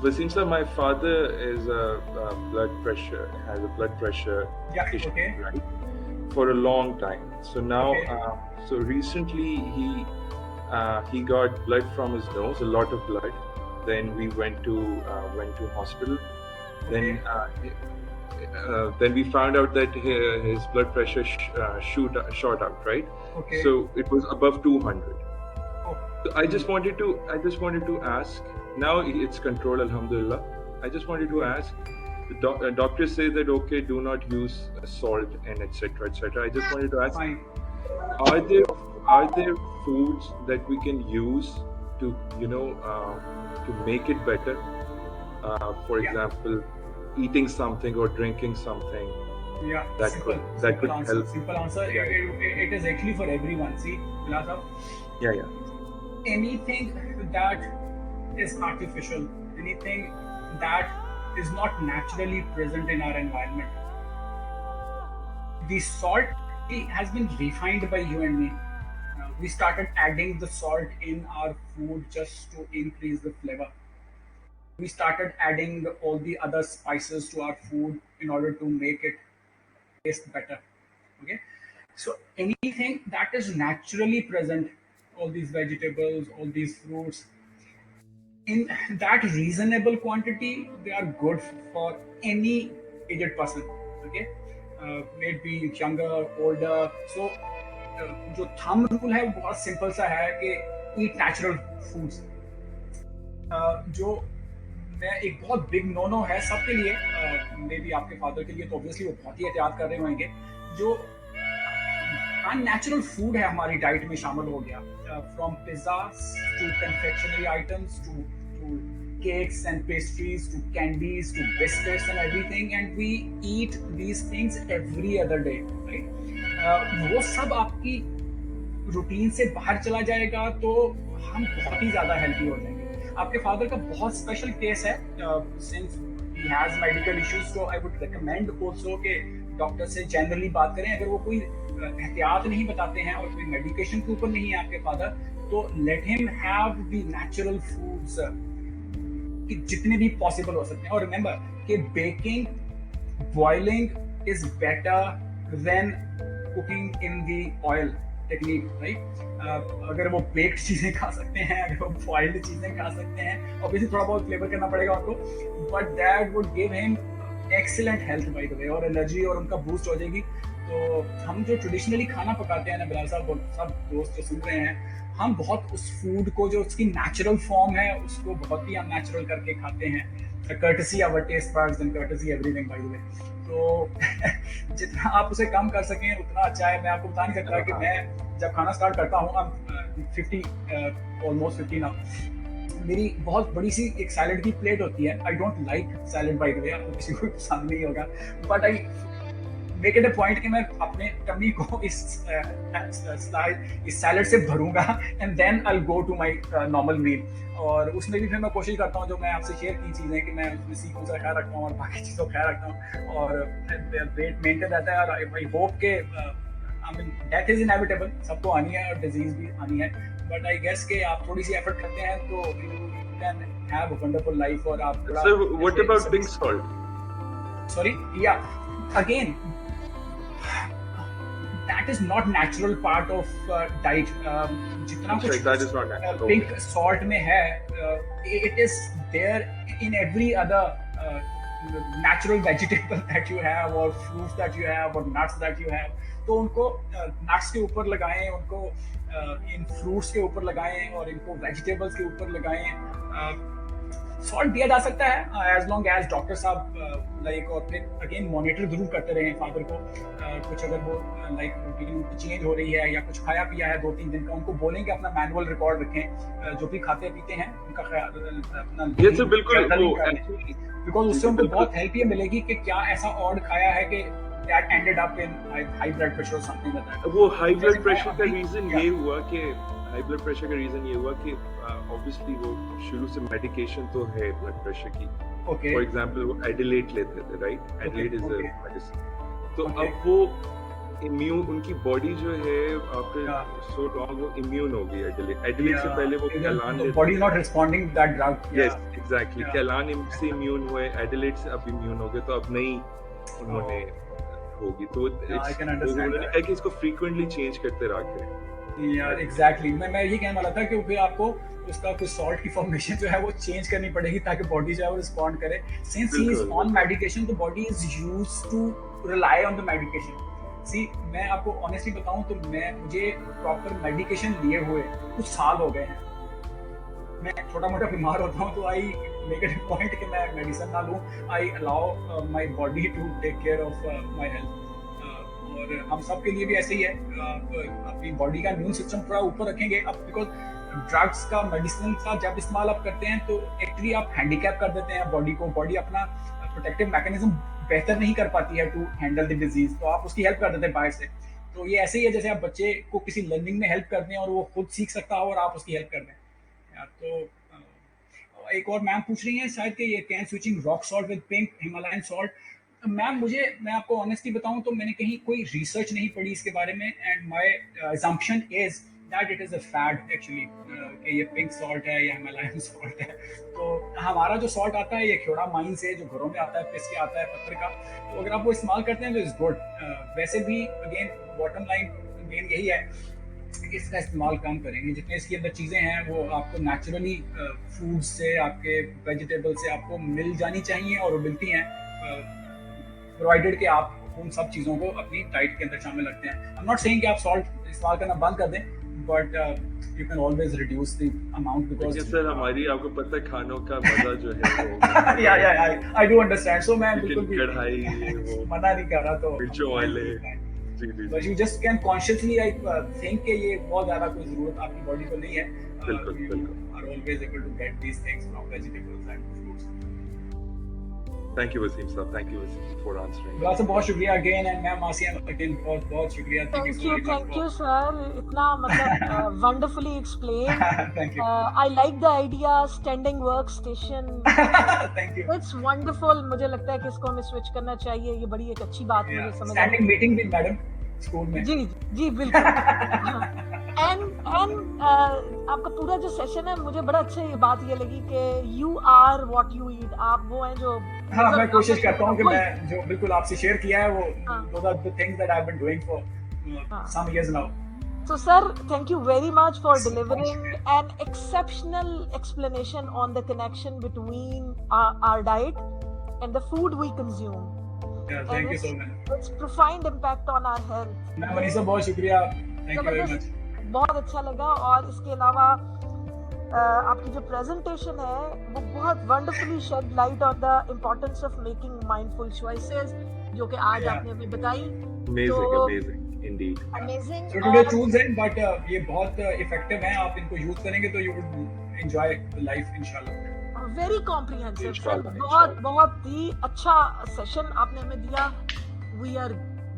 Waseem sir, my father is has a blood pressure issue,
Okay.
right? For a long time. So now,
Okay.
so recently he got blood from his nose, a lot of blood. Then we went to hospital. Then then we found out that his blood pressure shot out, right?
Okay.
So it was above 200.
Oh.
So I just wanted to ask. Now it's controlled, alhamdulillah. I just wanted to ask. The doctors say that okay, do not use salt and etc. etc. I just wanted to ask:
Fine.
are there foods that we can use to to make it better? For example, eating something or drinking something.
Yeah,
That
simple
could
answer.
help.
Simple answer.
Yeah.
It is actually for everyone. See, Bilal sahab,
Yeah.
anything that is artificial, anything that is not naturally present in our environment. The salt has been refined by you and me. We started adding the salt in our food just to increase the flavor. We started adding all the other spices to our food in order to make it taste better. Okay, so anything that is naturally present, all these vegetables, all these fruits, in that reasonable quantity, they are good for any aged person. Okay, maybe younger, older. So जो thumb rule है वो बहुत simple सा है कि eat natural foods. जो मैं एक बहुत बिग नो है सबके लिए, मे बी आपके फादर के लिए तो ऑब्वियसली वो बहुत ही एहतियात कर रहे होंगे. जो अननेचुरल फूड है हमारी डाइट में शामिल हो गया, from pizzas to confectionery items to cakes and pastries to candies to biscuits and everything, and we eat these things every other day, right? वो सब आपकी रूटीन से बाहर चला जाएगा तो हम बहुत ही ज्यादा हेल्दी हो जाएंगे. आपके फादर का बहुत स्पेशल केस है, since he has medical issues, तो आई वुड रिकमेंड आल्सो कि डॉक्टर से जनरली बात करें. अगर वो कोई एहतियात नहीं बताते हैं और कोई मेडिकेशन के ऊपर नहीं है आपके फादर, तो let him have the natural foods कि जितने भी पॉसिबल हो सकते हैं. और रिमेंबर कि baking, boiling is better than cooking in the oil technique, right? अगर वो बेक्ड चीजें खा सकते हैं, अगर वो बॉइल्ड चीजें खा सकते हैं, ऑब्वियसली थोड़ा बहुत फ्लेवर करना पड़ेगा उनको, but that would give him excellent health bye the वे, और एनर्जी और उनका बूस्ट हो जाएगी. तो हम जो ट्रेडिशनली खाना पकाते हैं ना बिलाल साहब, सब दोस्त जो सुन रहे हैं, हम बहुत उस फूड को जो उसकी नेचुरल फॉर्म है उसको बहुत ही अननेचुरल करके खाते हैं. Courtesy our taste buds and courtesy everything by the way. तो जितना आप उसे कम कर सकें उतना अच्छा है. मैं आपको बता नहीं सकता कि मैं जब खाना स्टार्ट करता हूँ, ऑलमोस्ट 50 नाउ, मेरी बहुत बड़ी सी एक सैलड की प्लेट होती है. I don't like salad by the way, आपको किसी को पसंद नहीं होगा, but I make it a point कि मैं अपने टमी को इस सैलड से भरूंगा and then I go to my normal meal. और उसमें भी फिर मैं कोशिश करता हूँ जो मैं आपसे शेयर की चीज़ें कि मैं उसमें सीखों का ख्याल रखता हूँ और बाकी चीज़ों का ख्याल रखता हूँ, और वेट मेंटेन रहता है. और आई होप के I mean death is inevitable, सबको आनी है और डिजीज भी आनी है, बट आई गेस कि आप थोड़ी सी एफर्ट करते हैं तो you can have a wonderful life. और आप
So what about pink salt?
Sorry, yeah, again that is not natural part of diet. जितना कुछ
that is not natural.
pink salt में है, it is there in every other natural vegetable that you have or fruits that you have or nuts that you have. तो उनको nuts के ऊपर लगाएं, उनको इन fruits के ऊपर लगाएं और इनको vegetables के ऊपर लगाएं. सॉल्ट दिया जा सकता है एज लॉन्ग एज डॉक्टर साहब लाइक, और फिर अगेन मॉनिटर जरूर करते रहे फादर को. कुछ अगर वो लाइक रूटीन चेंज हो रही है या कुछ खाया पिया है 2-3 दिन का, उनको बोलेंगे अपना मैनुअल रिकॉर्ड रखें, जो भी खाते पीते हैं उनका अपना.
ये तो बिल्कुल,
बिकॉज उससे उनको बहुत हेल्प ये मिलेगी कि क्या ऐसा ऑड खाया है कि that ended up in high blood pressure or something like that.
वो हाई ब्लड
जैसे
प्रेशर का
अभी-
रीजन
Yeah.
ये हुआ कि हाई ब्लड प्रेशर का रीजन ये हुआ कि ऑब्वियसली वो शुरू से मेडिकेशन तो है ब्लड प्रेशर की.
Okay.
फॉर एग्जांपल वो एडिलेट लेते थे, right? Adelaide is a
okay.
Medicine. तो
Okay.
अब वो इम्यून, उनकी बॉडी जो है आफ्टर
Yeah.
सो लॉन्ग वो इम्यून हो गई. एडिलेट से पहले वो कैलान
the body is not responding to that drug.
Yes exactly.
Yeah.
कैलान से इम्यून हुए, एडिलेट से अब इम्यून हो गए, तो अब नहीं उन्होंने होगी. तो
I can understand
उन्होंने
that.
कहा कि इसको फ्रीक्वेंटली चेंज करते रह के.
यार एग्जैक्टली मैं ये कहने वाला था कि फिर आपको उसका कुछ सॉल्ट की फॉर्मेशन जो है वो चेंज करनी पड़ेगी ताकि बॉडी जो है वो रिस्पॉन्ड करे. Since he is on medication the body is used to rely on the medication. See मैं आपको ऑनेस्टली बताऊं तो मुझे प्रॉपर मेडिकेशन लिए हुए कुछ साल हो गए हैं. मैं छोटा मोटा बीमार होता हूँ तो I make it a point कि मैं मेडिसिन ना लूँ. I allow my body to take care of my health. और हम सब के लिए भी ऐसे ही है. अपनी बॉडी का इम्यून सिस्टम थोड़ा ऊपर रखेंगे अब, बिकॉज ड्रग्स का मेडिसिन का जब इस्तेमाल आप करते हैं तो एक्चुअली आप हैंडीकैप कर देते हैं बॉडी को. बॉडी अपना प्रोटेक्टिव मैकेनिज्म बेहतर नहीं कर पाती है टू हैंडल द डिजीज, तो आप उसकी हेल्प कर देते हैं बाहर से. तो ये ऐसे ही है जैसे आप बच्चे को किसी लर्निंग में हेल्प कर दें और वो खुद सीख सकता हो और आप उसकी हेल्प कर दें. यार तो एक और मैम पूछ रही हैं शायद कि ये can switching rock salt with pink Himalayan salt. Ma'am मैं आपको ऑनेस्टली बताऊं तो मैंने कहीं कोई रिसर्च नहीं पढ़ी इसके बारे में. And my assumption is that it is a fad actually कि ये पिंक सॉल्ट है या हिमालयन सॉल्ट है. तो हमारा जो सॉल्ट आता है ये खेड़ा माइन से जो घरों में आता है, पिस के आता है पत्थर का. तो अगर आप वो इस्तेमाल करते हैं तो इज गुड. वैसे भी अगेन बॉटम लाइन मेन यही है इसका इस्तेमाल कम करेंगे. जितने इसके अंदर चीज़ें हैं वो आपको नेचुरली फूड से, आपके वेजिटेबल से आपको मिल जानी चाहिए और वो मिलती हैं, प्रोवाइडेड कि आप उन सब चीज़ों को अपनी डाइट के अंदर शामिल रखते हैं. आई एम नॉट सेइंग कि आप सॉल्ट इस्तेमाल करना बंद कर दें, but you can always reduce the amount because
sir हमारी आपको पता है खानों का मजा जो है वो
या आई डू अंडरस्टैंड. सो मैं बिल्कुल भी
कढ़ाई वो
मना नहीं कर रहा. तो
मिर्चों वाले. जी जी
but you just can consciously think कि ये बहुत ज़्यादा कोई ज़रूरत आपकी बॉडी को नहीं है.
बिल्कुल,
You
बिल्कुल.
are always able to get these things from vegetables and fruits.
Thank you Wasim साहब, thank you Wasim for answering.
वैसे बहुत शुक्रिया again. And ma'am Asiya again बहुत बहुत शुक्रिया.
Thank you sir. इतना मतलब wonderfully explain.
Thank you.
I like the idea standing work station.
Thank you.
It's wonderful. मुझे लगता है कि इसको हमें स्विच करना चाहिए. ये बड़ी एक अच्छी बात मुझे समझ आई.
Standing meeting with madam school में.
जी बिल्कुल. एंड आपका पूरा जो सेशन है मुझे बड़ा अच्छा ये बात ये लगी कि you are what you eat. आप वो हैं जो
हाँ मैं कोशिश करता हूँ कि मैं जो बिल्कुल आपसे शेयर किया है वो
हाँ.
those are the things that I've been doing for some years now.
So sir, thank you very much for delivering an exceptional explanation on the connection between our diet and the food we consume.
Yeah, thank you so much.
Its profound impact on our health.
Ma'am Manisha बहुत शुक्रिया. Thank you very much.
बहुत अच्छा लगा. और इसके अलावा आपकी जो प्रेजेंटेशन है वो बहुत wonderfully shed light on the importance of making mindful choices जो कि आज
Yeah.
आपने हमें बताई.
Amazing amazing indeed.
अमेजिंग.
छोटे टूल्स हैं बट ये बहुत इफेक्टिव हैं. आप इनको यूज करेंगे तो यू विल एंजॉय लाइफ इंशाल्लाह.
Very comprehensive.
इंशाल्लाह,
बहुत बहुत ही अच्छा सेशन आपने हमें दिया. वी आर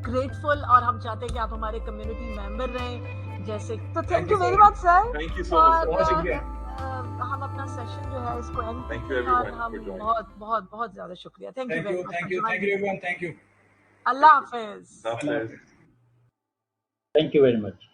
ग्रेटफुल और हम चाहते हैं कि आप हमारे कम्युनिटी मेंबर रहें जैसे. तो thank you very much sir.
Thank you so much.
बहुत शुक्रिया.
हम अपना सेशन जो है इसको एंड
Thank you
करते हैं और
everyone
हम
for joining.
बहुत बहुत बहुत ज्यादा शुक्रिया. Thank you very much.
Thank you everyone. Thank you.
Allah Hafiz.
Hafiz.
Thank you very much.